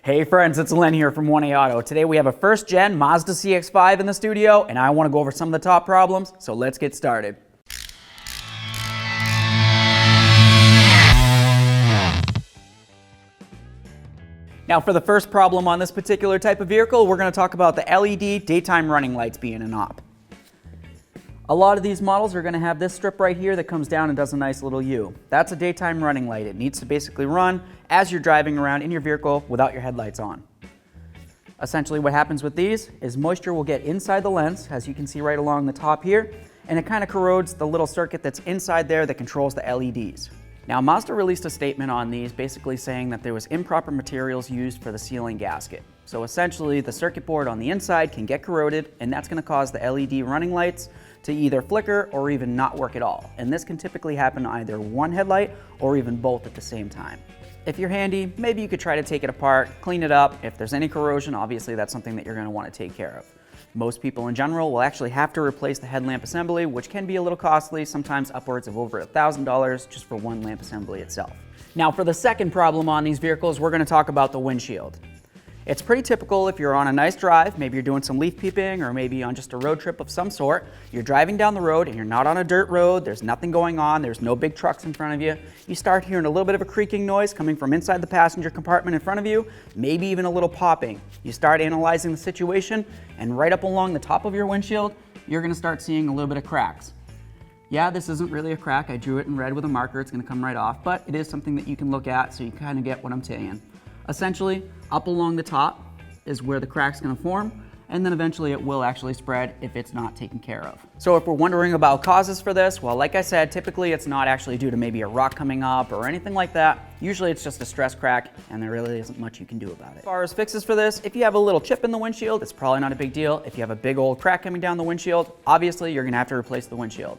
Hey friends, it's Len here from 1A Auto. Today we have a first gen Mazda CX-5 in the studio and I want to go over some of the top problems, so let's get started. Now for the first problem on this particular type of vehicle, we're going to talk about the LED daytime running lights being an op. A lot of these models are going to have this strip right here that comes down and does a nice little U. That's a daytime running light. It needs to basically run as you're driving around in your vehicle without your headlights on. Essentially what happens with these is moisture will get inside the lens, as you can see right along the top here, and it kind of corrodes the little circuit that's inside there that controls the LEDs. Now Mazda released a statement on these basically saying that there was improper materials used for the sealing gasket. So essentially the circuit board on the inside can get corroded and that's going to cause the LED running lights to either flicker or even not work at all. And this can typically happen on either one headlight or even both at the same time. If you're handy, maybe you could try to take it apart, clean it up. If there's any corrosion, obviously that's something that you're going to want to take care of. Most people in general will actually have to replace the headlamp assembly, which can be a little costly, sometimes upwards of over $1,000 just for one lamp assembly itself. Now for the second problem on these vehicles, we're going to talk about the windshield. It's pretty typical if you're on a nice drive, maybe you're doing some leaf peeping or maybe on just a road trip of some sort, you're driving down the road and you're not on a dirt road, there's nothing going on, there's no big trucks in front of you, you start hearing a little bit of a creaking noise coming from inside the passenger compartment in front of you, maybe even a little popping. You start analyzing the situation and right up along the top of your windshield, you're going to start seeing a little bit of cracks. Yeah, this isn't really a crack, I drew it in red with a marker, it's going to come right off, but it is something that you can look at so you kind of get what I'm saying. Essentially, up along the top is where the crack's going to form, and then eventually it will actually spread if it's not taken care of. So if we're wondering about causes for this, well, like I said, typically it's not actually due to maybe a rock coming up or anything like that. Usually it's just a stress crack, and there really isn't much you can do about it. As far as fixes for this, if you have a little chip in the windshield, it's probably not a big deal. If you have a big old crack coming down the windshield, obviously you're going to have to replace the windshield.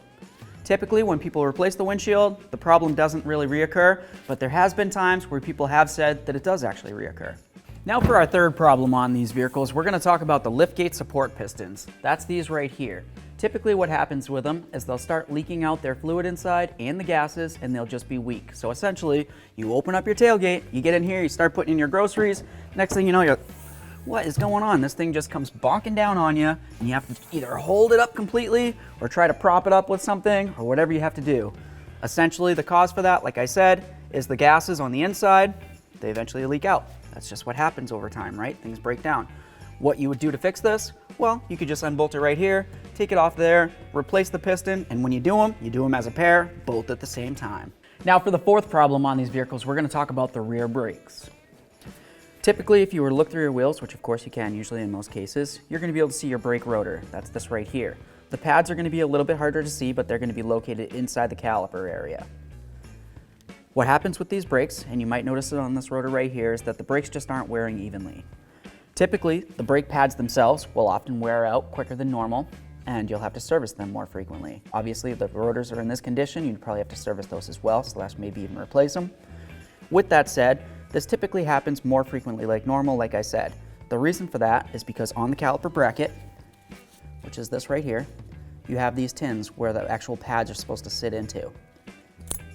Typically, when people replace the windshield, the problem doesn't really reoccur, but there has been times where people have said that it does actually reoccur. Now for our third problem on these vehicles, we're going to talk about the liftgate support pistons. That's these right here. Typically what happens with them is they'll start leaking out their fluid inside and the gases, and they'll just be weak. So essentially, you open up your tailgate, you get in here, you start putting in your groceries, next thing you know, you're what is going on? This thing just comes bonking down on you, and you have to either hold it up completely or try to prop it up with something or whatever you have to do. Essentially, the cause for that, like I said, is the gases on the inside. They eventually leak out. That's just what happens over time, right? Things break down. What you would do to fix this? Well, you could just unbolt it right here, take it off there, replace the piston, and when you do them as a pair, both at the same time. Now for the fourth problem on these vehicles, we're going to talk about the rear brakes. Typically, if you were to look through your wheels, which of course you can usually in most cases, you're going to be able to see your brake rotor. That's this right here. The pads are going to be a little bit harder to see, but they're going to be located inside the caliper area. What happens with these brakes, and you might notice it on this rotor right here, is that the brakes just aren't wearing evenly. Typically, the brake pads themselves will often wear out quicker than normal, and you'll have to service them more frequently. Obviously, if the rotors are in this condition, you'd probably have to service those as well, / maybe even replace them. With that said, this typically happens more frequently like normal, like I said. The reason for that is because on the caliper bracket, which is this right here, you have these tins where the actual pads are supposed to sit into.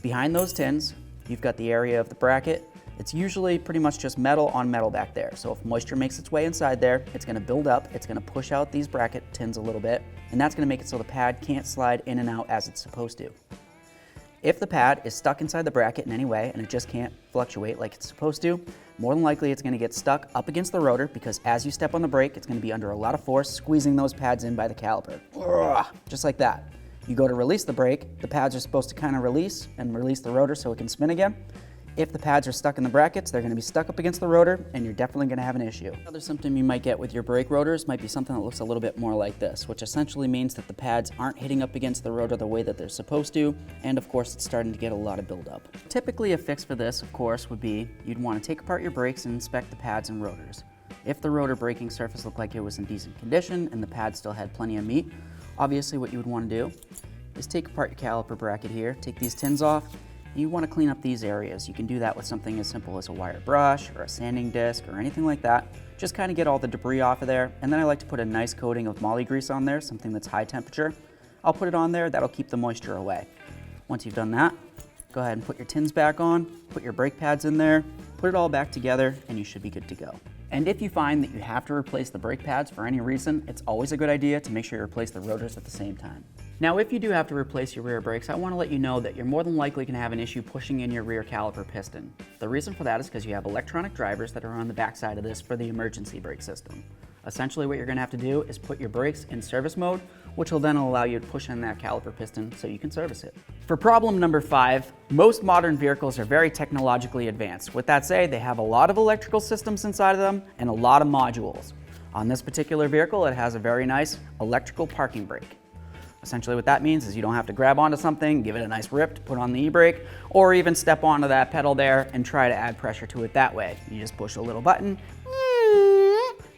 Behind those tins, you've got the area of the bracket. It's usually pretty much just metal on metal back there. So if moisture makes its way inside there, it's going to build up, it's going to push out these bracket tins a little bit, and that's going to make it so the pad can't slide in and out as it's supposed to. If the pad is stuck inside the bracket in any way and it just can't fluctuate like it's supposed to, more than likely it's going to get stuck up against the rotor because as you step on the brake, it's going to be under a lot of force squeezing those pads in by the caliper. Just like that. You go to release the brake, the pads are supposed to kind of release the rotor so it can spin again. If the pads are stuck in the brackets, they're going to be stuck up against the rotor and you're definitely going to have an issue. Another symptom you might get with your brake rotors might be something that looks a little bit more like this, which essentially means that the pads aren't hitting up against the rotor the way that they're supposed to, and of course it's starting to get a lot of buildup. Typically a fix for this, of course, would be you'd want to take apart your brakes and inspect the pads and rotors. If the rotor braking surface looked like it was in decent condition and the pad still had plenty of meat, obviously what you would want to do is take apart your caliper bracket here, take these tins off. You want to clean up these areas. You can do that with something as simple as a wire brush or a sanding disc or anything like that. Just kind of get all the debris off of there, and then I like to put a nice coating of moly grease on there, something that's high temperature. I'll put it on there, that'll keep the moisture away. Once you've done that, go ahead and put your tins back on, put your brake pads in there, Put it all back together and you should be good to go. And if you find that you have to replace the brake pads for any reason, it's always a good idea to make sure you replace the rotors at the same time. Now, if you do have to replace your rear brakes, I want to let you know that you're more than likely going to have an issue pushing in your rear caliper piston. The reason for that is because you have electronic drivers that are on the back side of this for the emergency brake system. Essentially, what you're going to have to do is put your brakes in service mode, which will then allow you to push in that caliper piston so you can service it. For problem number 5, most modern vehicles are very technologically advanced. With that said, they have a lot of electrical systems inside of them and a lot of modules. On this particular vehicle, it has a very nice electrical parking brake. Essentially what that means is you don't have to grab onto something, give it a nice rip to put on the e-brake, or even step onto that pedal there and try to add pressure to it that way. You just push a little button,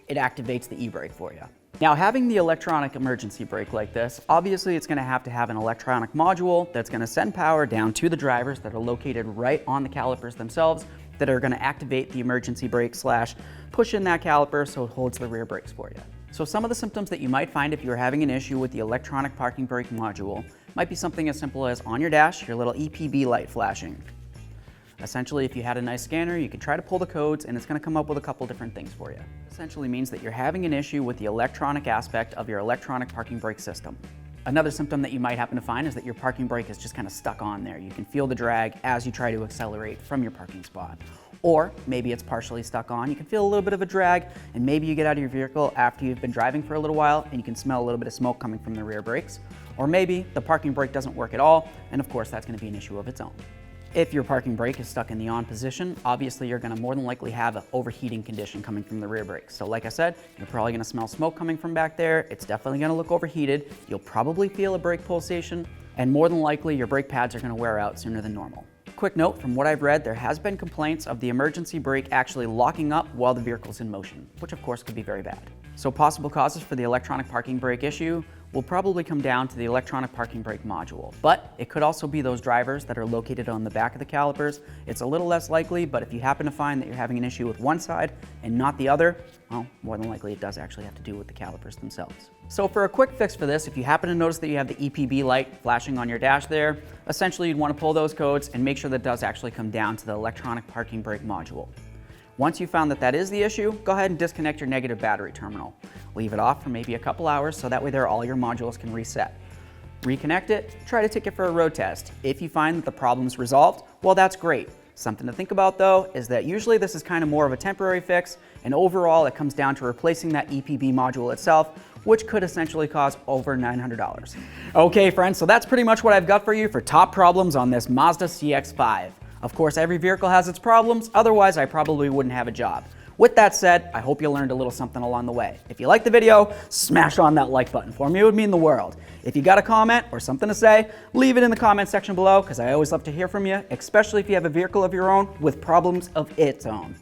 it activates the e-brake for you. Now, having the electronic emergency brake like this, obviously it's going to have an electronic module that's going to send power down to the drivers that are located right on the calipers themselves that are going to activate the emergency brake / push in that caliper so it holds the rear brakes for you. So some of the symptoms that you might find if you're having an issue with the electronic parking brake module might be something as simple as on your dash, your little EPB light flashing. Essentially, if you had a nice scanner, you could try to pull the codes and it's going to come up with a couple different things for you. Essentially means that you're having an issue with the electronic aspect of your electronic parking brake system. Another symptom that you might happen to find is that your parking brake is just kind of stuck on there. You can feel the drag as you try to accelerate from your parking spot. Or maybe it's partially stuck on. You can feel a little bit of a drag, and maybe you get out of your vehicle after you've been driving for a little while and you can smell a little bit of smoke coming from the rear brakes. Or maybe the parking brake doesn't work at all, and of course that's going to be an issue of its own. If your parking brake is stuck in the on position, obviously you're going to more than likely have an overheating condition coming from the rear brakes. So like I said, you're probably going to smell smoke coming from back there. It's definitely going to look overheated. You'll probably feel a brake pulsation, and more than likely your brake pads are going to wear out sooner than normal. Quick note, from what I've read, there has been complaints of the emergency brake actually locking up while the vehicle's in motion, which of course could be very bad. So possible causes for the electronic parking brake issue will probably come down to the electronic parking brake module. But it could also be those drivers that are located on the back of the calipers. It's a little less likely, but if you happen to find that you're having an issue with one side and not the other, well, more than likely it does actually have to do with the calipers themselves. So for a quick fix for this, if you happen to notice that you have the EPB light flashing on your dash there, essentially you'd want to pull those codes and make sure that it does actually come down to the electronic parking brake module. Once you found that that is the issue, go ahead and disconnect your negative battery terminal. Leave it off for maybe a couple hours so that way there all your modules can reset. Reconnect it, try to take it for a road test. If you find that the problem's resolved, well, that's great. Something to think about though is that usually this is kind of more of a temporary fix, and overall it comes down to replacing that EPB module itself, which could essentially cost over $900. Okay friends, so that's pretty much what I've got for you for top problems on this Mazda CX-5. Of course, every vehicle has its problems, otherwise I probably wouldn't have a job. With that said, I hope you learned a little something along the way. If you liked the video, smash on that like button for me, it would mean the world. If you got a comment or something to say, leave it in the comment section below, because I always love to hear from you, especially if you have a vehicle of your own with problems of its own.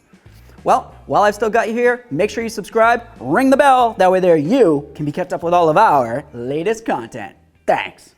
Well, while I've still got you here, make sure you subscribe, ring the bell, that way there you can be kept up with all of our latest content. Thanks.